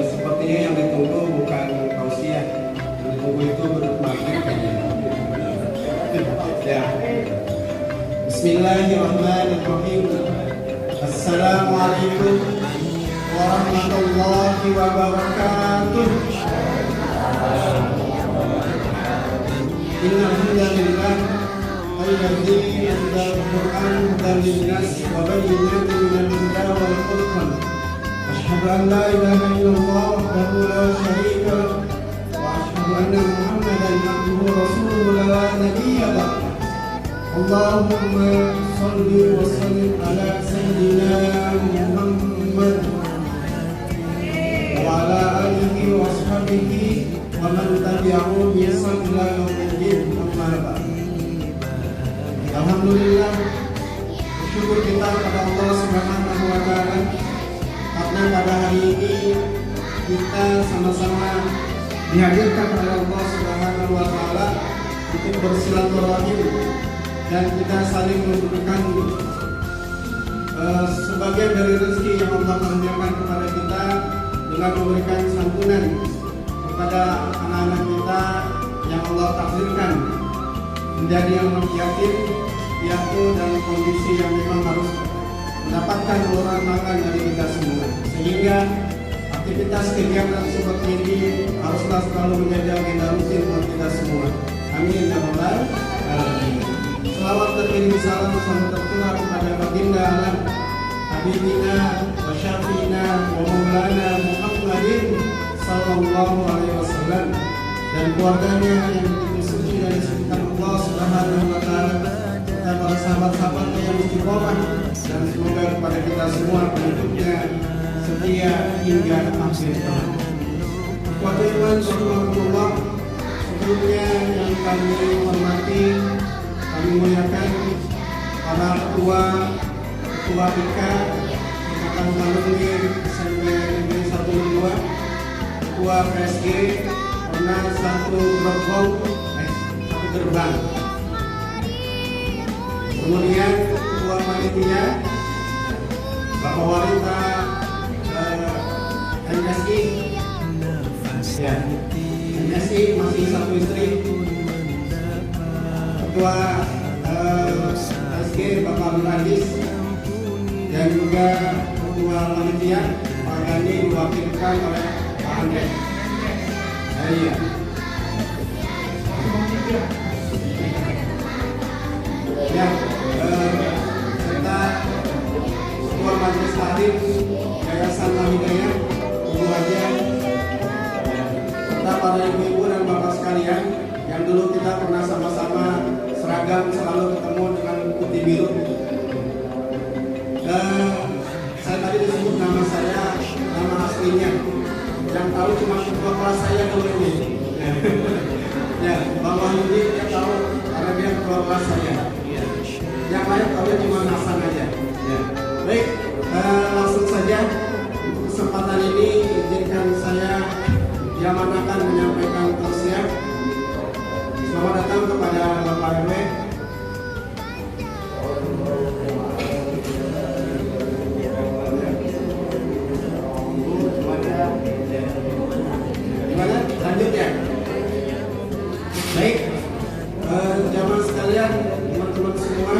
Sepertinya yang ditunggu bukan tausiah, yang ditunggu itu maghrib kayaknya. Ya. Bismillahirrahmanirrahim. Assalamualaikum warahmatullahi wabarakatuh. Innalhamdulillah alladzi anzala al-Qur'an hudan lin-nas wa bayyinatin minal huda wal furqan. Asyhadu an la ilaha illallah wahdahu la syarika lahu wa asyhadu anna Muhammadan abduhu wa rasuluhu la nabiyya lahu. Allahumma shalli wa sallim ala sayyidina Muhammad wa ala alihi wa ashabihi wa man tabi'ahu bi ihsan ila yaumil amma ba'd. Alhamdulillah, bersyukur kita kepada Allah Subhanahu wa taala karena pada hari ini kita sama-sama dihadirkan oleh Allah Subhanahu wa taala untuk bersilaturahim dan kita saling memberikan sebagian dari rezeki yang Allah karuniakan kepada kita dengan memberikan santunan kepada anak-anak kita yang Allah takdirkan menjadi anak yatim piatu dalam kondisi yang memang harus mendapatkan uluran tangan dari kita semua, sehingga aktivitas kegiatan seperti ini haruslah selalu menjadi agenda rutin buat kita semua. Amin ya rabbal alamin. Selawat terkirim salam selalu tercurah kepada baginda alam Habibina wa Syafiina wa Maulana Muhammadin sallallahu alaihi wasallam dan keluarganya yang begitu suci dari sekitar Allah Subhanahu wa taala, dan para sahabat-sahabatnya yang istiqomah, dan semoga kepada kita semua pengikutnya setia hingga akhir zaman. Kepada iman Allah, sebelumnya yang kami hormati, kami muliakan para ketua IK Ikatan Alumni SMP Negeri 1 2, ketua PSG pernah satu gerbang, kemudian ketua panitia Bapak Wanita MSI, ya, MSI masih satu istri, ketua PSG Bapak Abdul Aziz, dan juga ketua panitia Pak Gani diwakilkan oleh Pak Andre. Iya. Ya, serta ketua majelis taklim Yayasan Al-Hidayah Ibu Haja, serta para ibu-ibu dan bapak sekalian yang dulu kita pernah sama-sama seragam selalu ketemu dengan putih biru. Saya tadi disebut nama saya, nama aslinya. Yang tahu cuma ketua kelas saya dulu ini. Ya, Bang Wahyudi dia tahu karena dia ketua kelas saya. Yang lain tahu cuma Hasan aja. Ya. Baik, langsung saja kesempatan ini izinkan saya diamanakan menyampaikan tausiah. Selamat datang kepada Bapak RW. Gimana? Lanjut ya. Baik, jamaah sekalian, teman-teman semua,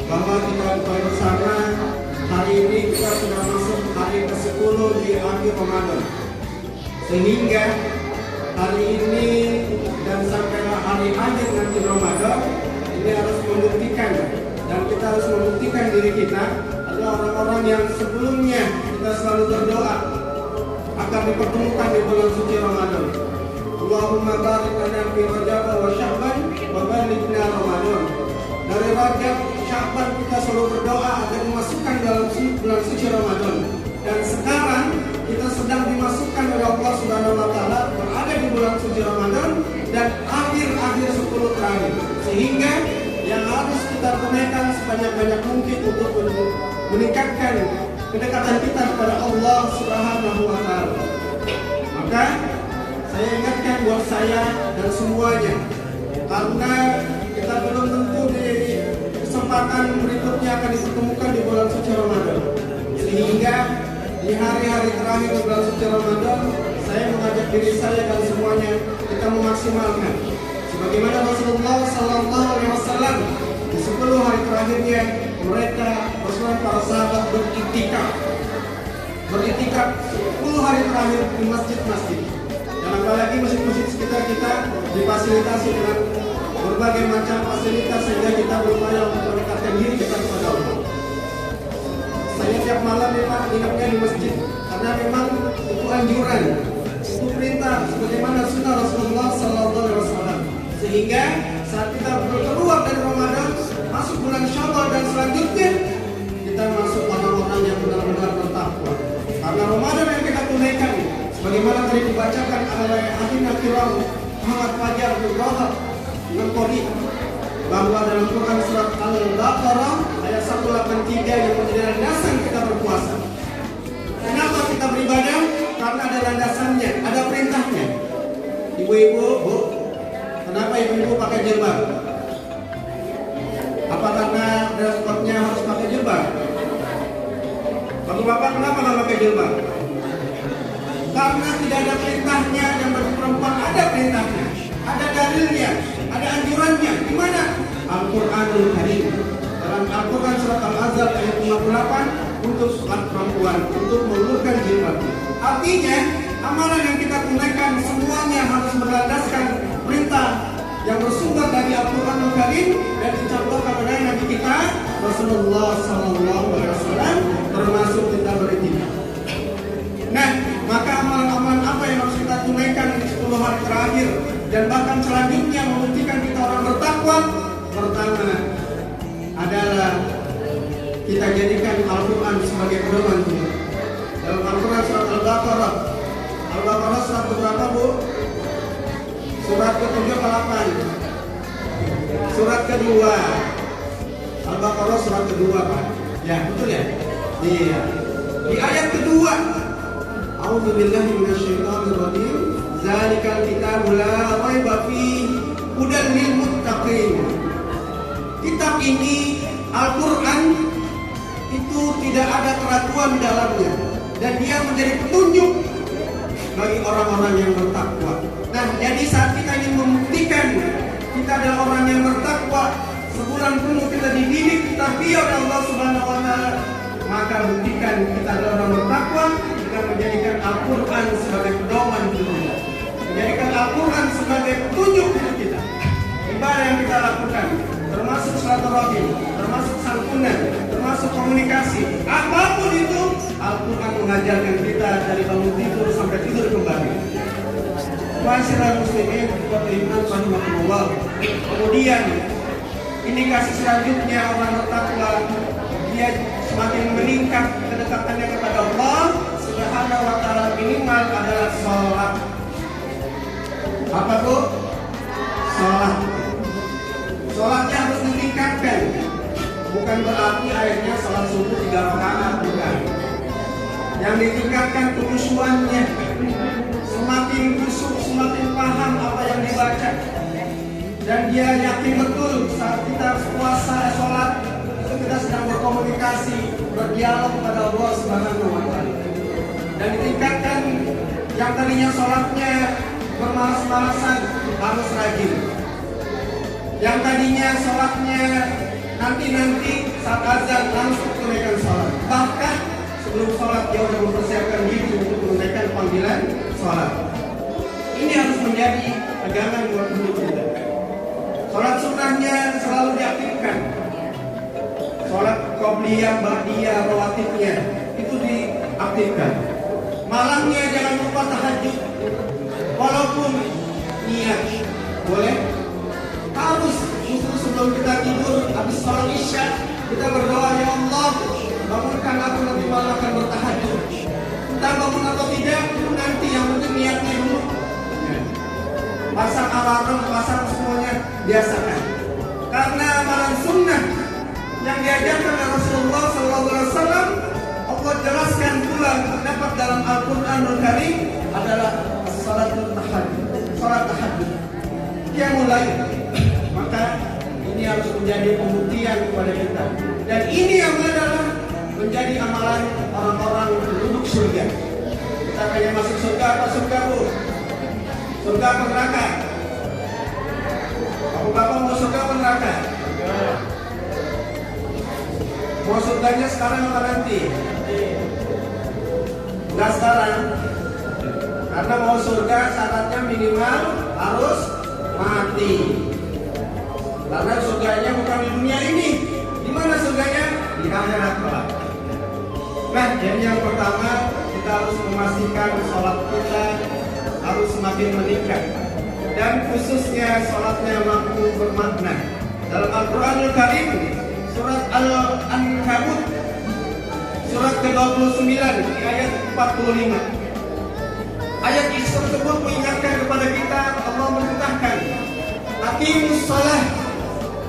bahwa kita ketahui bersama hari ini kita sudah masuk hari ke-10 di akhir Ramadan. Sehingga hari ini dan sampai hari akhir nanti Ramadan ini harus membuktikan, dan kita harus membuktikan diri kita adalah orang-orang yang sebelumnya kita selalu berdoa agar dipertemukan di bulan suci Ramadan. Allahumma barik lana fi Rajab wa Sya'ban wa balighna Ramadan. Dari Rajab, Sya'ban kita selalu berdoa agar dimasukkan dalam bulan suci Ramadan. Dan sekarang kita sedang dimasukkan oleh Allah Subhanahu wa taala berada di bulan suci Ramadan dan akhir-akhir 10 terakhir. Sehingga yang harus kita tunaikan sebanyak-banyak mungkin untuk meningkatkan kedekatan kita kepada Allah Subhanahu wa taala. Maka saya ingatkan buat saya dan semuanya, karena kita belum tentu di kesempatan berikutnya akan dipertemukan di bulan suci Ramadan. Sehingga di di hari-hari terakhir bulan suci Ramadan, saya mengajak diri saya dan semuanya kita memaksimalkan sebagaimana Rasulullah Sallallahu Alaihi Wasallam di 10 hari terakhirnya mereka bersama para sahabat beriktikaf 10 hari terakhir di masjid-masjid, dan apalagi masjid-masjid sekitar kita difasilitasi dengan berbagai macam fasilitas sehingga kita berupaya untuk mendekatkan diri kita kepada Allah. Saya tiap malam memang inapnya di masjid karena memang itu anjuran, itu perintah sebagaimana sunnah Rasulullah Sallallahu Alaihi Wasallam. Sehingga saat kita keluar dari Ramadan masuk bulan Syawal dan selanjutnya kita masuk orang-orang yang benar-benar bertakwa. Karena Ramadan yang kita tunaikan sebagaimana tadi dibacakan oleh Akhina Kiram Muhammad Fajar Nugroho Nengkori, bahwa dalam Quran surat Al-Baqarah ayat 183 yang menjadi landasan kita berpuasa. Kenapa kita beribadah? Karena ada landasannya, ada perintahnya. Ibu-ibu, Bu, kenapa ibu-ibu pakai jilbab? Apa karena dress code-nya harus pakai jilbab? Bapak-bapak kenapa nggak pakai jilbab? Karena tidak ada perintahnya, dan bagi perempuan ada perintahnya, ada dalilnya, ada anjurannya. Di mana? Al-Qur'anul Karim. Dalam Al-Quran surat Al-Ahzab ayat 58 untuk sholat perempuan, untuk mengulurkan jilbab. Artinya amalan yang kita tunaikan semuanya harus berlandaskan perintah yang bersumber dari Al-Quranul Karim dan dicontohkan oleh Nabi kita Rasulullah Sallallahu Alaihi Wasallam, termasuk kita beriktikaf. Nah, maka amalan-amalan apa yang harus kita tunaikan di 10 hari terakhir dan bahkan selanjutnya membuktikan kita orang bertakwa? Pertama adalah kita jadikan Al-Quran sebagai pedoman kita. Dalam Al-Quran surat Al-Baqarah surat berapa, Bu? Surat ke-7 ke 8. Surat kedua. Al-Baqarah surat kedua, Pak. Ya, betul ya? Iya. Di ayat kedua, A'udzubillahi minasyaitonirrajim. Zalikal kitabu la raiba fihi hudan lil muttaqin. Kitab ini Al-Quran itu tidak ada keraguan di dalamnya dan dia menjadi petunjuk bagi orang-orang yang bertakwa. Nah, jadi saat kita ingin membuktikan kita adalah orang yang bertakwa, sebulan penuh kita dididik, tarbiyah oleh Allah Subhanahu wa taala, maka buktikan kita adalah orang bertakwa dengan menjadikan Al-Quran sebagai pedoman hidup kita, menjadikan Al-Quran sebagai petunjuk hidup kita. Ibadah yang kita lakukan, termasuk silaturahim, termasuk santunan, termasuk komunikasi, apapun itu Al-Quran mengajarkan kita dari bangun tidur sampai tidur kembali. Masyarakat muslimin wa iman rahimahullah. Kemudian indikasi selanjutnya orang bertakwa, dia semakin meningkat kedekatannya kepada Allah Subhanahu wa taala, minimal adalah sholat. Apa, Bu? Sholat. Sholatnya harus ditingkatkan. Bukan berarti akhirnya sholat subuh 3 rakaat, bukan. Yang ditingkatkan khusyuannya. Semakin khusyuk, semakin paham apa yang dibaca. Dan dia yakin betul saat kita puasa, sholat, itu kita sedang berkomunikasi, berdialog pada Allah Subhanahu wa taala. Dan ditingkatkan yang tadinya sholatnya bermalas-malasan harus rajin. Yang tadinya sholatnya nanti saat azan langsung tunaikan sholat. Bahkan sebelum sholat dia sudah mempersiapkan diri untuk menunaikan panggilan sholat. Ini harus menjadi pegangan buat hidup kita. Sholat sunnahnya selalu diaktifkan. Sholat qobliyah, ba'diyah, rawatibnya itu diaktifkan. Malamnya jangan lupa tahajud. Walaupun niat boleh, harus justru sebelum kita tidur habis sholat isya kita berdoa, ya Allah bangunkan aku nanti malam akan bertahajud. Entah bangun atau tidak itu nanti, yang penting niatnya dulu. Pasang alarm, pasang semuanya, biasakan. Karena amalan sunnah yang diajarkan oleh Rasulullah SAW, Allah jelaskan pula terdapat dalam Al-Quranul Karim adalah salatul tahajud, salat tahajud. Dia mulai, maka ini harus menjadi pembuktian kepada kita. Dan ini yang adalah menjadi amalan orang-orang penduduk surga. Kita pengen masuk surga apa surga, Bu? Surga apa neraka? Bapak mau surga apa neraka? Mau surganya sekarang atau nanti? Enggak sekarang. Karena mau surga syaratnya minimal harus mati. Karena surganya bukan di dunia ini. Di mana surganya? Di akhirat kelak. Nah, jadi yang pertama kita harus memastikan sholat kita harus semakin meningkat, dan khususnya sholatnya mampu bermakna. Dalam Al-Quranul Karim, surat Al-Ankabut, surat ke-29, ayat 45. Ayat tersebut mengingatkan kepada kita, Allah memerintahkan, aqimus shalah,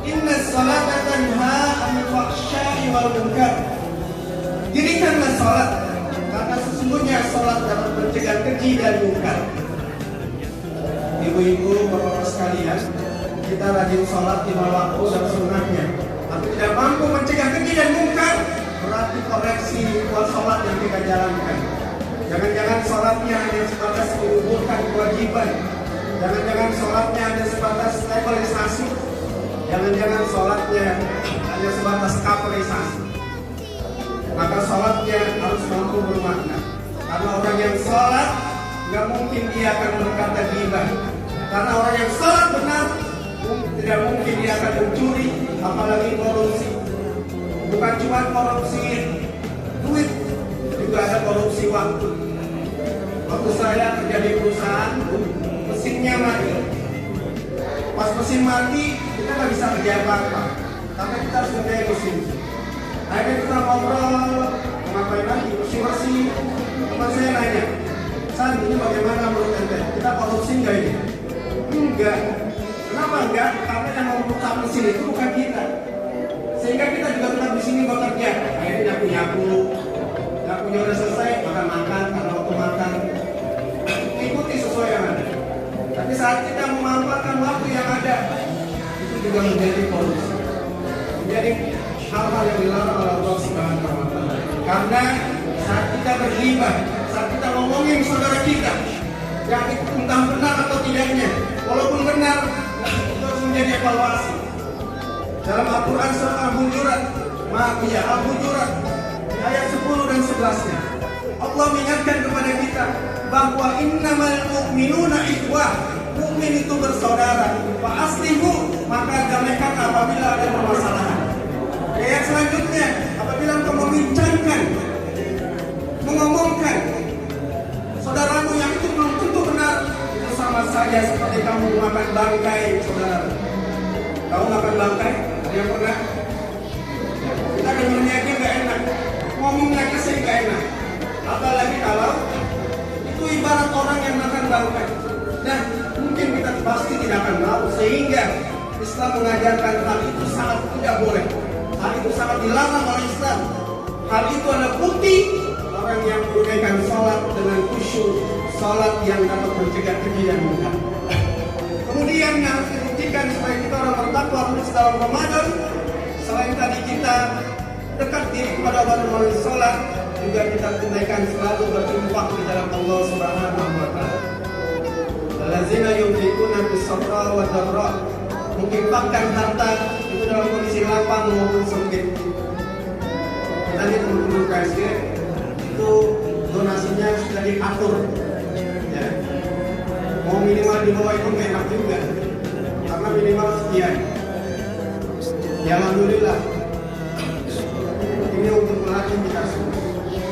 innas sholata tanha 'anil fahsya'i wal munkar. Dirikanlah sholat, karena sesungguhnya sholat dapat mencegah keji dan munkar. Ibu-ibu, bapak-bapak sekalian, kita rajin sholat 5 waktu dan sunnahnya, tapi tidak mampu mencegah keji dan munkar, berarti koreksi ritual sholat yang kita jalankan. Jangan-jangan sholatnya hanya sebatas mengumpulkan kewajiban. Jangan-jangan sholatnya hanya sebatas levelisasi. Jangan-jangan sholatnya hanya sebatas kaperisasi. Maka sholatnya harus mampu bermakna. Karena orang yang sholat nggak mungkin dia akan berkata ghibah. Karena orang yang sholat benar tidak mungkin dia akan mencuri, apalagi korupsi. Bukan cuma korupsi duit, juga ada korupsi waktu. Waktu saya kerja di perusahaan, mesinnya mati. Pas mesin mati, kita nggak bisa kerja apa-apa, karena kita harus kerja mesin. Akhirnya kita ngobrol, ngapain lagi, bersih-bersih. Teman saya nanya, San, ini bagaimana menurut ente? Kita korupsi nggak ini? Enggak. Kenapa enggak? Karena yang merusak mesin itu bukan kita. Sehingga kita juga tetap di sini bekerja. Akhirnya nyapu-nyapu. Nyapunya udah selesai, makan-makan. Karena waktu makan, ikuti sesuai yang ada. Tapi saat kita memanfaatkan waktu yang ada, itu juga menjadi korupsi. Menjadi hal-hal yang dilarang oleh Allah Subhanahu wa Ta'ala. Karena saat kita berghibah, saat kita ngomongin saudara kita, yang entah benar atau tidaknya, walaupun benar, itu harus menjadi evaluasi. Dalam Al-Quran surat Al-Hujurat, Al-Hujurat ayat 10 dan 11-nya, Allah mengingatkan kepada kita bahwa innamal mu'minuna ikhwah, mukmin itu bersaudara. Fa aslihu, maka damaikan apabila ada permasalahan. Ayat selanjutnya, apabila engkau membincangkan, mengomongkan saudaramu yang itu belum tentu benar, itu sama saja seperti kamu makan bangkai saudara. Kamu makan bangkai? Ada yang pernah? Kita dengarnya aja gak enak, ngomongnya aja sih gak enak. Apalagi kalau itu ibarat orang yang makan bangkai. Nah, mungkin kita pasti tidak akan mau, sehingga Islam mengajarkan hal itu sangat tidak boleh. Hal itu sangat dilarang oleh Islam. Hal itu adalah bukti orang yang menunaikan sholat dengan khusyuk, sholat yang dapat mencegah keji dan munkar. Kemudian yang harus dibuktikan supaya kita orang bertakwa khusus dalam Ramadan, selain tadi kita dekat diri kepada Allah melalui sholat, juga kita tunaikan selalu berinfak di dalam Allah Subhanahu wa Ta'ala. Allazina yunfiquna bis-sarra wa dharra, menginfakkan harta itu dalam kondisi lapang maupun sempit. Tadi teman-teman KSG itu donasinya sudah diatur, ya. Mau minimal di bawah itu nggak enak juga, karena minimal sekian. Ya alhamdulillah, ini untuk melatih kita semua.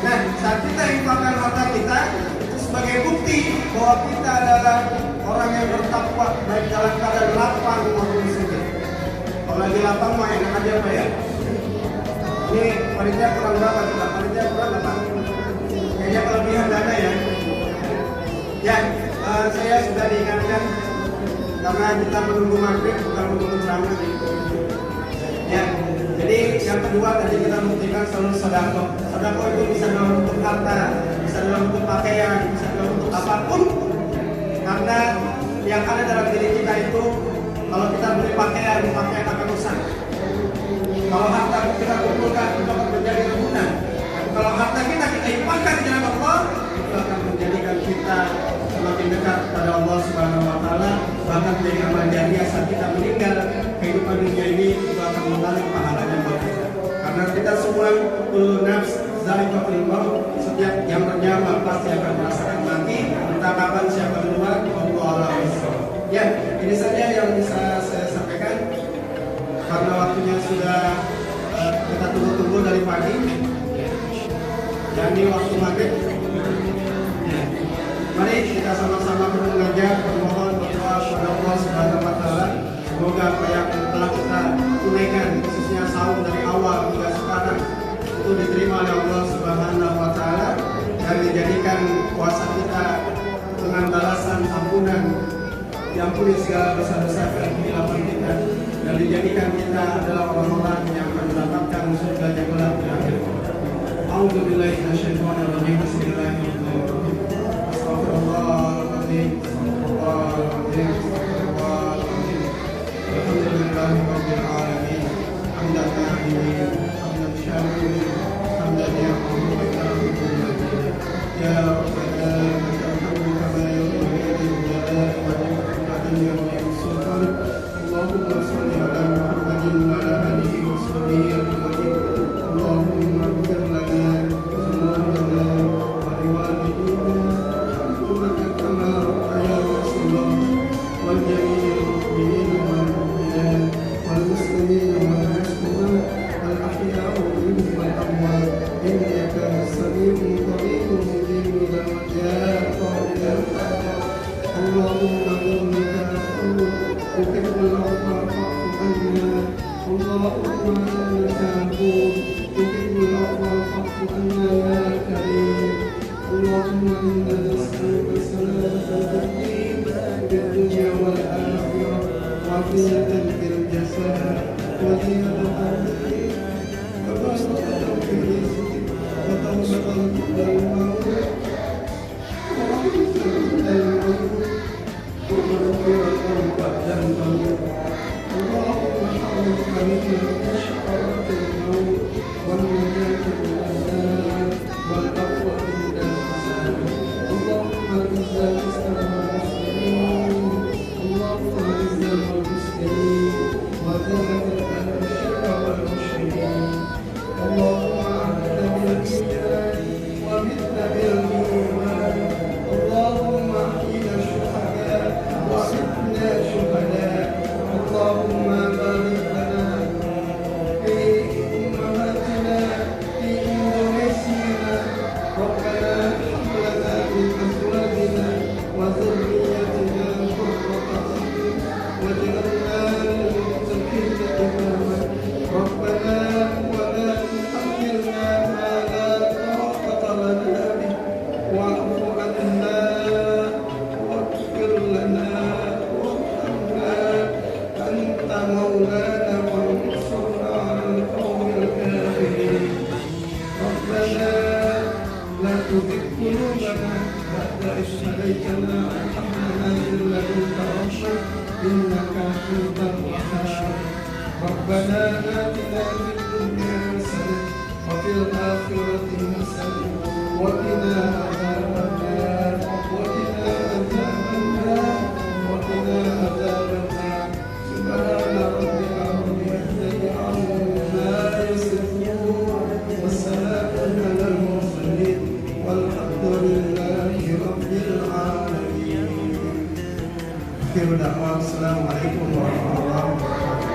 Nah, saat kita infakkan harta kita, itu sebagai bukti bahwa kita adalah orang yang bertakwa, baik dalam keadaan lapang maupun sempit. Kalau lagi lapang mah enak aja Pak ya. Ini panitia kurang berapa kita? Panitia kurang apa? Kayaknya kelebihan dana ya. Ya, saya sudah diingatkan karena kita menunggu maghrib bukan menunggu ceramah. Ya, jadi yang kedua tadi kita buktikan selalu sedekah. Sedekah itu bisa dalam bentuk harta, bisa dalam bentuk pakaian, bisa dalam bentuk apapun. Karena yang ada dalam diri kita itu, kalau kita beli pakaian akan rusak. Kalau harta kita kumpulkan, itu akan menjadi rebutan. Kalau harta kita kullu nafs dha'iqatul maut, setiap yang bernyawa pasti akan merasakan mati. Entah kapan siapa duluan, Allah alam. Ya, ini saja yang bisa saya sampaikan karena waktunya sudah kita tunggu-tunggu dari pagi. Dan ini waktu maghrib. Mari kita sama-sama bermunajat, bermohon berdoa kepada Allah Subhanahu wa taala. Semoga apa yang telah kita tunaikan, khususnya saum dari awal hingga sekarang, itu diterima oleh Allah Subhanahu wa taala dan dijadikan puasa kita dengan balasan ampunan, diampuni segala dosa-dosa dan kehilafan kita, dan dijadikan kita adalah orang-orang yang akan mendapatkan surga yang kelak di akhir. A'udzubillahi minasyaitonir rajim. Bismillahirrahmanirrahim. Astagfirullahaladzim. Astagfirullahaladzim. Astagfirullahaladzim. Alhamdulillahi rabbil alamin. Hamdan na'imin, hamdan syakirin, hamdan ya'lamu wa ya'lamu. Ya Rabbana lakal kama yanbaghi li jalali wajhika wa sultan. Allahumma shalli ala Muhammadin wa ala alihi wa sahbihi ajma'in. Allahumma ighfir lana dhunubana wa liwalidina kama rabbayana shaghira wal jami'il mu'minina wal mu'minat wal muslimina wal muslimat wal ahya'u minhum wal amwat innaka sami'un qaribun mujibud da'wat ya qadir. Allahumma innaka afuwwun tuhibbul 'afwa fa'fu 'anna. Allahumma innaka afuwwun tuhibbul 'afwa fa'fu 'anna ya karim. Allahumma inna nas'aluka salamatal din fid dunya wal akhirah wa afiyatan fil jasad wa zinatan fil wa barakatan fil rizqi wa tawbatan minal maut wa rahmatan minal maut wa maghfiratan ba'dal maut. Allahumma harrim alaina syaqawatal maut wal najata minal nar wal afwa minal hasad. Allahumma izzal islam wal muslimin. Allahumma izzal muslimin wa dhillal syirka wal musyrikin. Allahumma a'inna bil iman wa mitna bil iman. Allahumma ahyina syuhada wa mitna syuhada. Allahumma barik lana fi ummahatina fi Indonesia. Rabbana hab lana min azwajina wa dhurriyyatina qurrata a'yun waj'alna lil muttaqina imama. Rabbana wa la tuhammilna ma la taqata lana bih wa'fu 'anna waghfir lana warhamna anta maulana fansurna 'alal qawmil kafirin. Rabbana la tuzigh qulubana ba'da idh hadaytana wa hab lana min ladunka rahmah innaka antal wahhab. Rabbana atina fid dunya hasanah wa fil akhirati hasanah wa qina adzaban nar wa qina adzaban nar wa qina adzaban nar. Subhana rabbika rabbil izzati amma yasifun wa salamun 'alal mursalin walhamdulillahi rabbil alamin. Akhir da'wa, assalamualaikum warahmatullahi wabarakatuh.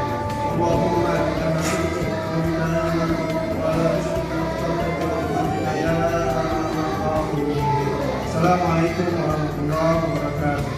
Allahumma inna nas'aluka wa ala Assalamualaikum warahmatullahi wabarakatuh.